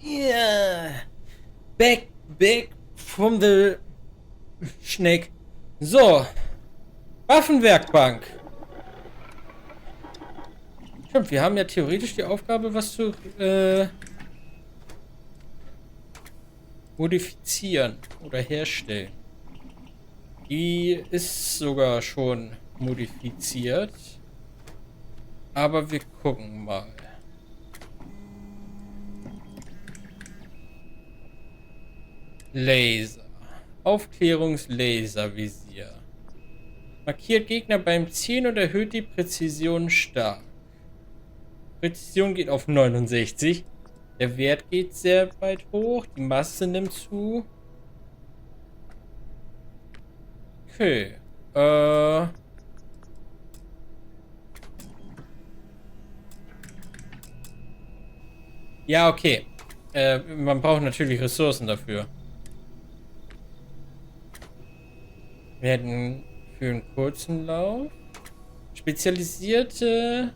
Yeah. Back from the Schneck. So. Waffenwerkbank. Stimmt, wir haben ja theoretisch die Aufgabe, was zu modifizieren oder herstellen. Die ist sogar schon modifiziert. Aber wir gucken mal. Laser. Aufklärungslaservisier. Markiert Gegner beim Zielen und erhöht die Präzision stark. Präzision geht auf 69. Der Wert geht sehr weit hoch. Die Masse nimmt zu. Okay. Ja, okay. Man braucht natürlich Ressourcen dafür. Wir hätten für einen kurzen Lauf spezialisierte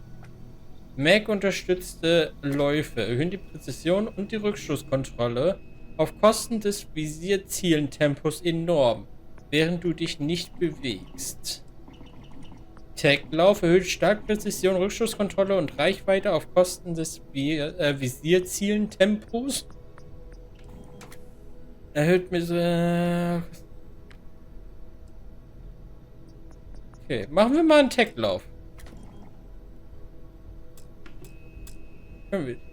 Mag-unterstützte Läufe erhöhen die Präzision und die Rückstoßkontrolle auf Kosten des Visierzielentempos enorm, während du dich nicht bewegst. Tech-Lauf erhöht stark Präzision, Rückstoßkontrolle und Reichweite auf Kosten des Visierzielentempos. Erhöht mit okay, machen wir mal einen Tech-Lauf.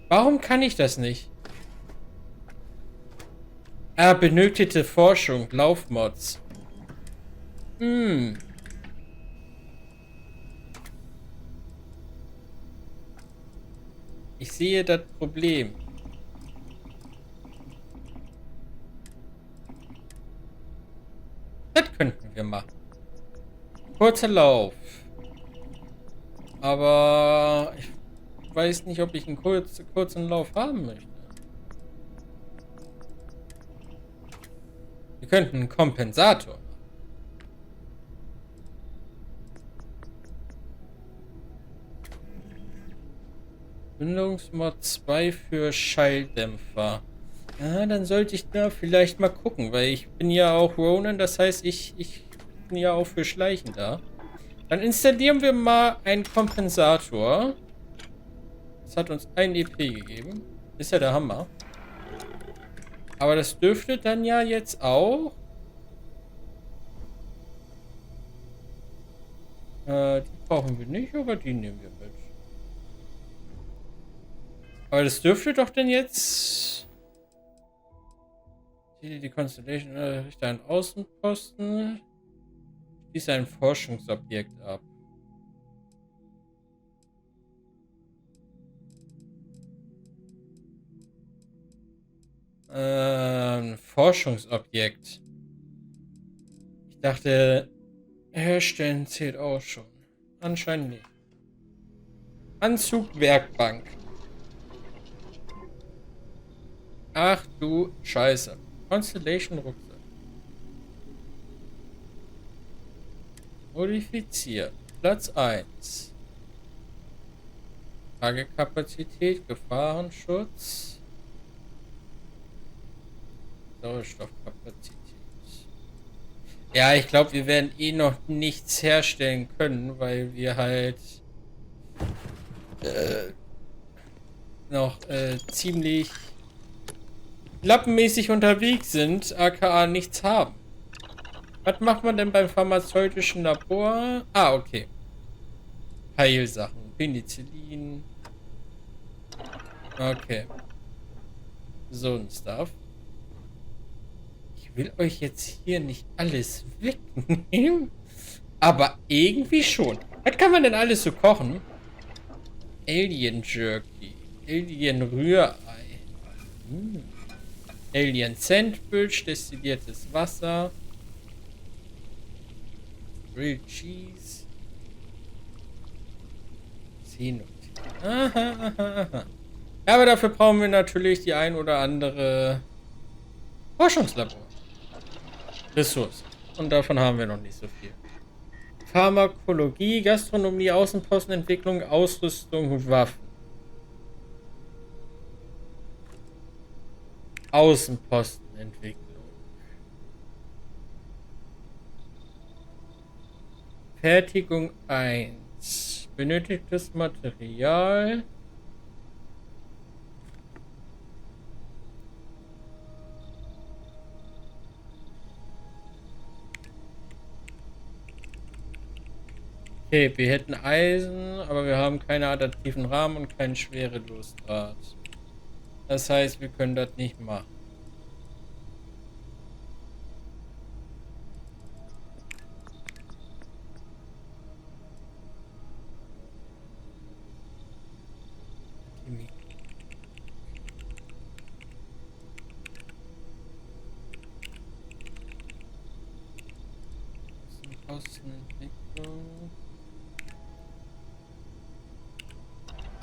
Warum kann ich das nicht? Ah, benötigte Forschung, Laufmods. Ich sehe das Problem. Das könnten wir machen. Kurzer Lauf. Aber ich weiß nicht, ob ich einen kurzen Lauf haben möchte. Wir könnten einen Kompensator machen. Bindungsmod 2 für Schalldämpfer. Ja, dann sollte ich da vielleicht mal gucken, weil ich bin ja auch Ronin, das heißt, ich bin ja auch für Schleichen da. Dann installieren wir mal einen Kompensator. Das hat uns ein EP gegeben. Ist ja der Hammer. Aber das dürfte dann ja jetzt auch... die brauchen wir nicht, aber die nehmen wir mit. Aber das dürfte doch denn jetzt... Die Constellation errichtet einen Außenposten. Schließt ein Forschungsobjekt ab. Forschungsobjekt. Ich dachte, herstellen zählt auch schon. Anscheinend nicht. Anzug Werkbank. Ach du Scheiße. Constellation Rucksack. Modifiziert. Platz 1. Tragekapazität, Gefahrenschutz. Sauerstoffkapazität. Ja, ich glaube, wir werden eh noch nichts herstellen können, weil wir halt noch ziemlich lappenmäßig unterwegs sind, aka nichts haben. Was macht man denn beim pharmazeutischen Labor? Ah, okay. Heilsachen. Penicillin. Okay. So ein Stuff. Ich will euch jetzt hier nicht alles wegnehmen. Aber irgendwie schon. Was kann man denn alles so kochen? Alien Jerky. Alien Rührei. Alien Sandwich. Destilliertes Wasser. Grilled Cheese. Aha. Ja, aber dafür brauchen wir natürlich die ein oder andere Forschungslabor. Ressourcen. Und davon haben wir noch nicht so viel. Pharmakologie, Gastronomie, Außenpostenentwicklung, Ausrüstung, Waffen. Außenpostenentwicklung. Fertigung 1. Benötigtes Material. Okay, wir hätten Eisen, aber wir haben keine adaptiven Rahmen und keinen Schwerelosendraht. Das heißt, wir können das nicht machen.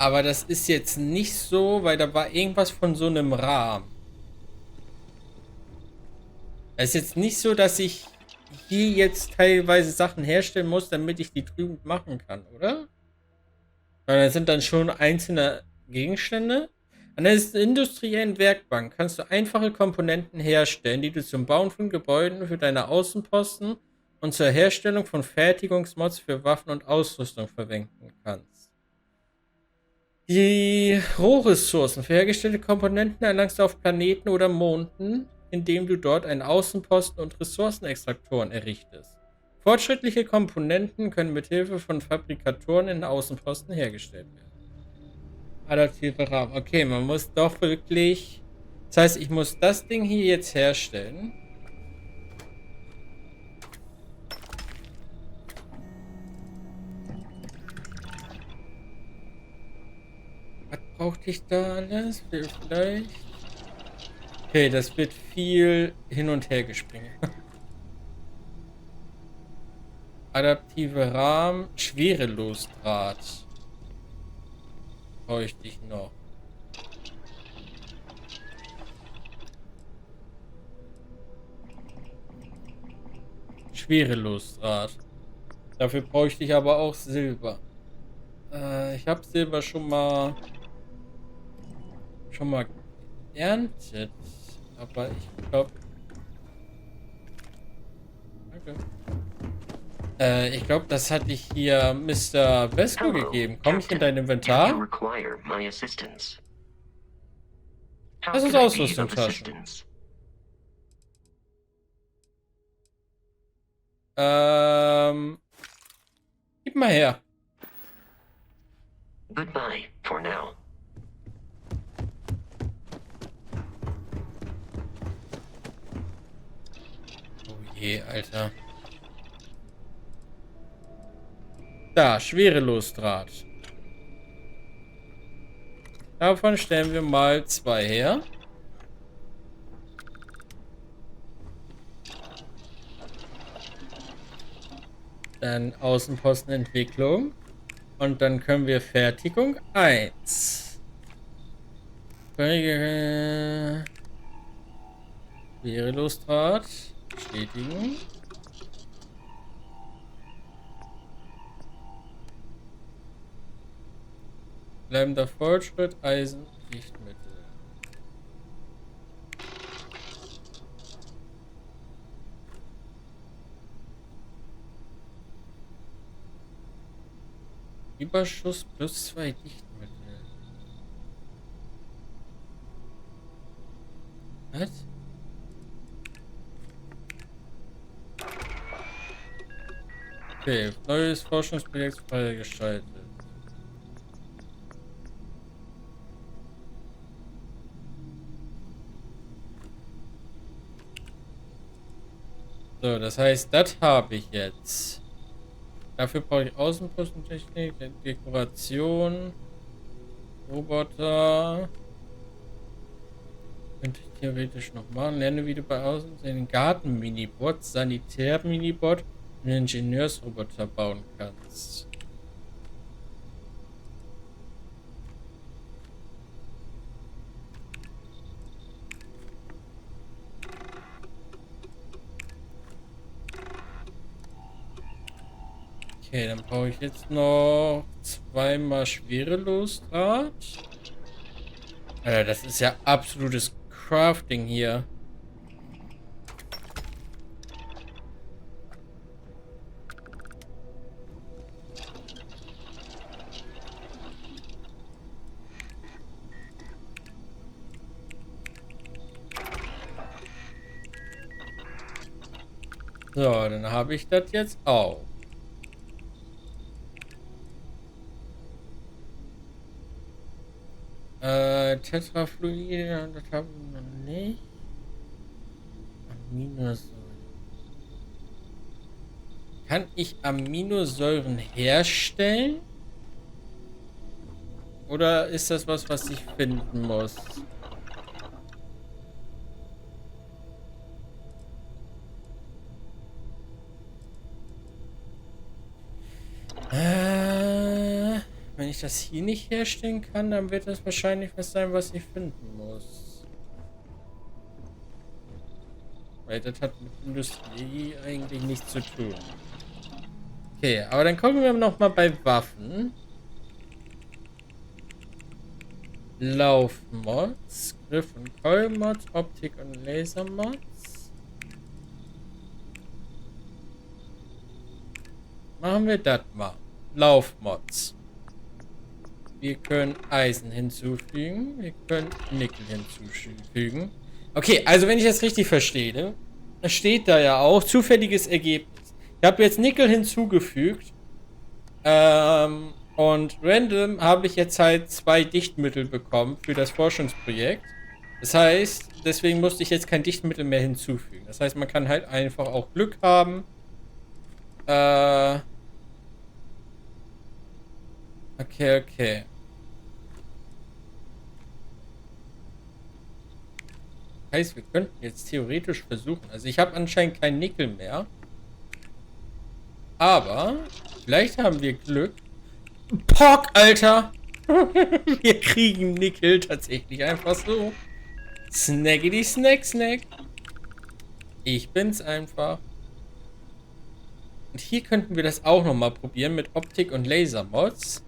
Aber das ist jetzt nicht so, weil da war irgendwas von so einem Rahmen. Es ist jetzt nicht so, dass ich hier jetzt teilweise Sachen herstellen muss, damit ich die drüben machen kann, oder? Weil das sind dann schon einzelne Gegenstände. An der industriellen Werkbank kannst du einfache Komponenten herstellen, die du zum Bauen von Gebäuden für deine Außenposten und zur Herstellung von Fertigungsmods für Waffen und Ausrüstung verwenden kannst. Die Rohressourcen für hergestellte Komponenten erlangst du auf Planeten oder Monden, indem du dort einen Außenposten und Ressourcenextraktoren errichtest. Fortschrittliche Komponenten können mithilfe von Fabrikatoren in Außenposten hergestellt werden. Adaptive Rahmen. Okay, man muss doch wirklich... Das heißt, ich muss das Ding hier jetzt herstellen. Was brauchte ich da alles? Vielleicht... Okay, das wird viel hin und her gespringen. Adaptive Rahmen, Schwerelosdraht. Bräuchte ich noch. Schwerelosdraht. Dafür bräuchte ich aber auch Silber. Ich habe Silber schon mal geerntet. Aber ich glaube... ich glaube, das hatte ich hier Mr. Vesco gegeben. Komme ich in dein Inventar? Das ist Ausrüstungstaschen. Gib mal her. Goodbye for now. OP, Alter. Da, Schwerelosdraht. Davon stellen wir mal 2 her. Dann Außenpostenentwicklung. Und dann können wir Fertigung 1. Schwerelosdraht. Bestätigen. Bleibender Fortschritt, Eisen, Lichtmittel. Überschuss plus 2 Lichtmittel. Was? Okay, neues Forschungsprojekt freigeschaltet. So, das heißt, das habe ich jetzt. Dafür brauche ich Außenpostentechnik, Dekoration, Roboter. Könnte ich theoretisch noch machen. Lerne wieder bei Außen den Garten-Minibot, Sanitär-Minibot und Ingenieursroboter bauen kannst. Okay, dann brauche ich jetzt noch 2-mal Schwerelosdraht. Alter, das ist ja absolutes Crafting hier. So, dann habe ich das jetzt auch. Tetrafluide, das haben wir noch nicht. Aminosäuren. Kann ich Aminosäuren herstellen? Oder ist das was ich finden muss? Wenn ich das hier nicht herstellen kann, dann wird das wahrscheinlich was sein, was ich finden muss. Weil das hat mit Industrie eigentlich nichts zu tun. Okay, aber dann gucken wir noch mal bei Waffen. Laufmods, Griff- und Keulmods, Optik- und Lasermods. Machen wir das mal. Laufmods. Wir können Eisen hinzufügen. Wir können Nickel hinzufügen. Okay, also wenn ich das richtig verstehe, da steht da ja auch zufälliges Ergebnis. Ich habe jetzt Nickel hinzugefügt. Und random habe ich jetzt halt 2 Dichtmittel bekommen für das Forschungsprojekt. Das heißt, deswegen musste ich jetzt kein Dichtmittel mehr hinzufügen. Das heißt, man kann halt einfach auch Glück haben. Okay. Heißt, wir könnten jetzt theoretisch versuchen. Also ich habe anscheinend kein Nickel mehr. Aber vielleicht haben wir Glück. Pock, Alter! Wir kriegen Nickel tatsächlich einfach so. Snackity snack snack. Ich bin's einfach. Und hier könnten wir das auch nochmal probieren mit Optik- und Lasermods.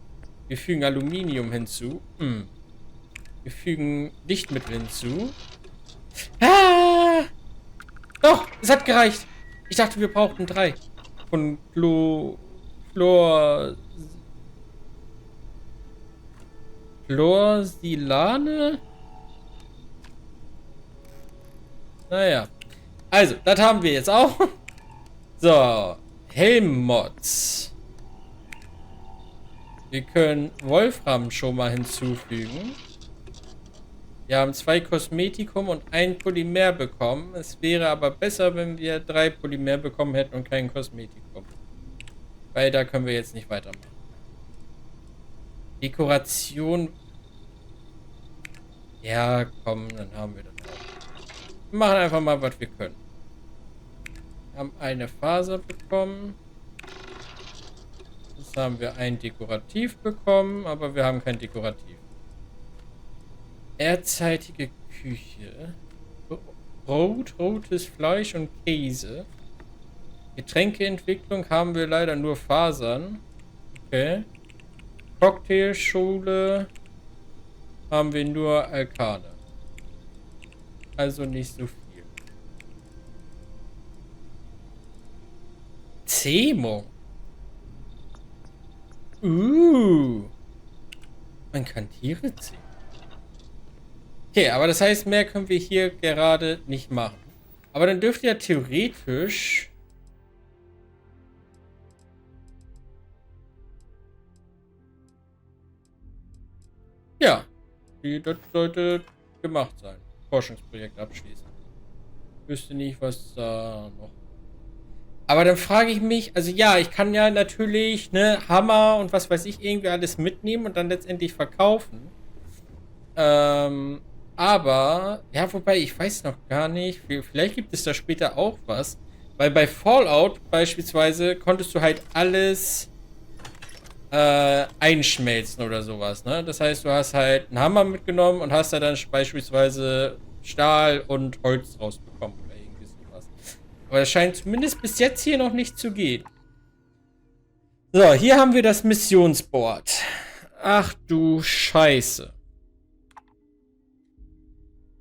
Wir fügen Aluminium hinzu. Wir fügen Lichtmittel hinzu. Ah! Doch, es hat gereicht. Ich dachte, wir brauchten 3. Von Chlorsilane? Naja. Also, das haben wir jetzt auch. So. Helmmods. Wir können Wolfram schon mal hinzufügen. Wir haben 2 Kosmetikum und ein Polymer bekommen. Es wäre aber besser, wenn wir 3 Polymer bekommen hätten und kein Kosmetikum. Weil da können wir jetzt nicht weitermachen. Dekoration. Ja, komm, dann haben wir das auch. Wir machen einfach mal, was wir können. Wir haben eine Faser bekommen. Jetzt haben wir ein Dekorativ bekommen, aber wir haben kein Dekorativ. Erdzeitige Küche. Brot, rotes Fleisch und Käse. Getränkeentwicklung haben wir leider nur Fasern. Okay. Cocktailschule haben wir nur Alkane. Also nicht so viel. Zähmung. Man kann Tiere zähmen. Okay, aber das heißt, mehr können wir hier gerade nicht machen. Aber dann dürfte ja theoretisch... Ja, das sollte gemacht sein. Forschungsprojekt abschließen. Ich wüsste nicht, was da noch... Aber dann frage ich mich, also ja, ich kann ja natürlich, ne, Hammer und was weiß ich, irgendwie alles mitnehmen und dann letztendlich verkaufen. Aber, ja, wobei, ich weiß noch gar nicht, vielleicht gibt es da später auch was. Weil bei Fallout beispielsweise konntest du halt alles einschmelzen oder sowas, ne? Das heißt, du hast halt einen Hammer mitgenommen und hast da dann beispielsweise Stahl und Holz rausbekommen oder irgendwie sowas. Aber das scheint zumindest bis jetzt hier noch nicht zu gehen. So, hier haben wir das Missionsboard. Ach du Scheiße.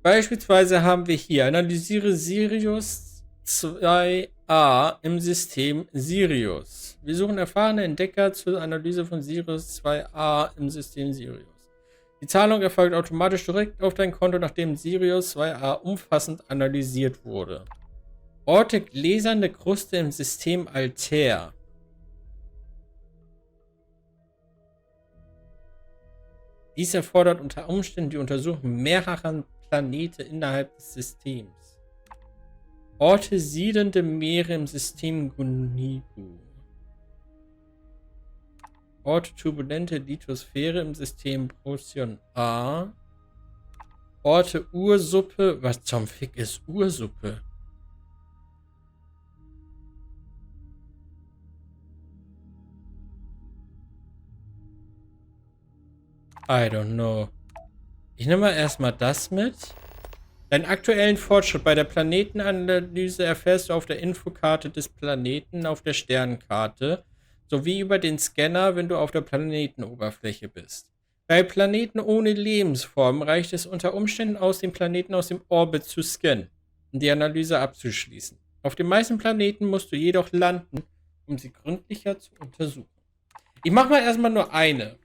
Beispielsweise haben wir hier, analysiere Sirius 2a im System Sirius. Wir suchen erfahrene Entdecker zur Analyse von Sirius 2a im System Sirius. Die Zahlung erfolgt automatisch direkt auf dein Konto, nachdem Sirius 2a umfassend analysiert wurde. Orte gläserne Kruste im System Altair. Dies erfordert unter Umständen die Untersuchung mehrerer Planeten innerhalb des Systems. Orte siedende Meere im System Gunibu. Orte turbulente Lithosphäre im System Procyon A. Orte Ursuppe. Was zum Fick ist Ursuppe? I don't know. Ich nehme mal erstmal das mit. Deinen aktuellen Fortschritt bei der Planetenanalyse erfährst du auf der Infokarte des Planeten auf der Sternenkarte sowie über den Scanner, wenn du auf der Planetenoberfläche bist. Bei Planeten ohne Lebensform reicht es unter Umständen aus, den Planeten aus dem Orbit zu scannen, um die Analyse abzuschließen. Auf den meisten Planeten musst du jedoch landen, um sie gründlicher zu untersuchen. Ich mache mal erstmal nur eine.